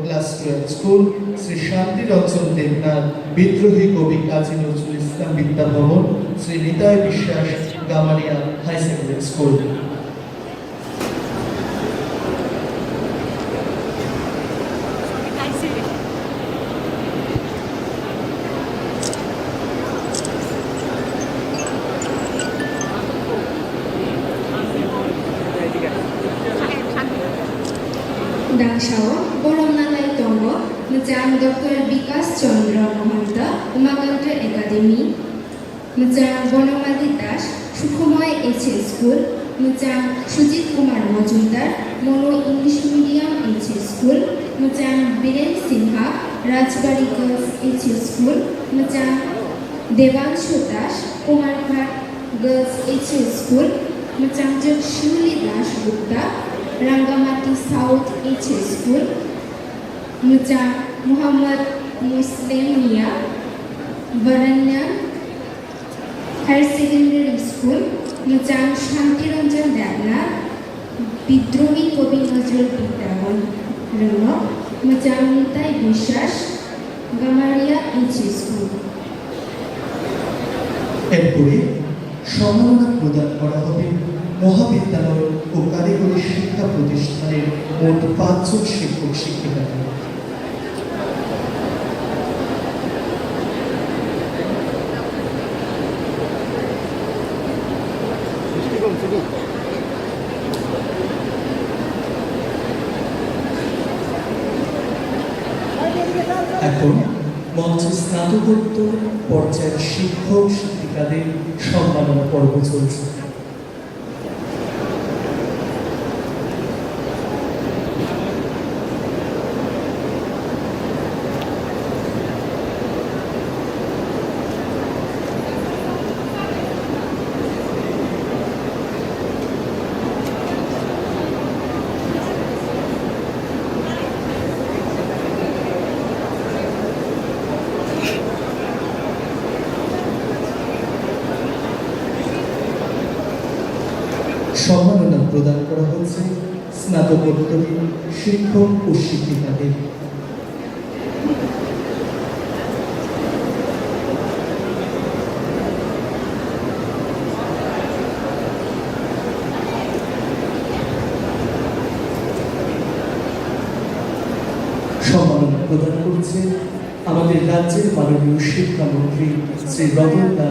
Class 12 school Shri শান্তি রঞ্জন দেবনাথ বিদ্রোহী কবি Kazi Nazrul Islam Vidyabhavan Shri Nitai Biswas Gamaria high secondary school. Dangshaw, Boromnatai Tongo, Mjang Dr. Vikas Chandra Mahanta, Umakanta Academy, Mjang Bonamadi Das, Sukhomoy HS School, Mjang Sujit Kumar Majumdar, Mono English Medium HS School, Mjang Biren Sinha, Rajbari Girls HS School, Mjang Devanshu Das, Kumarghat Girls HS School, Mjang Shuli Das Gupta, Rangamati South HS School, Mujang Muhammad Muslimia, Varanya Higher Secondary School, Mujang Shanti Ranjan Devnath, Bidrohi Kobi Nazrul Bidyabhan Rano, Mujang Nitai Bishas, Gamaria HS School. এরপরে সম্মাননা প্রদান করা হবে মহাবিদ্যালয় ও কারিগরি শিক্ষা প্রতিষ্ঠানের মোট 5 জন শিক্ষক শিক্ষিকাকে। এখন মঞ্চে স্নাতকোত্তর পর্যায়ের শিক্ষক শিক্ষিকাদের সম্মাননা পর্ব চলছে। সম্মাননা প্রদান করা হচ্ছে স্নাতকোত্তরী শিক্ষক ও শিক্ষিকাদের। সম্মাননা প্রদান করছে আমাদের রাজ্যের মাননীয় শিক্ষামন্ত্রী শ্রী রতন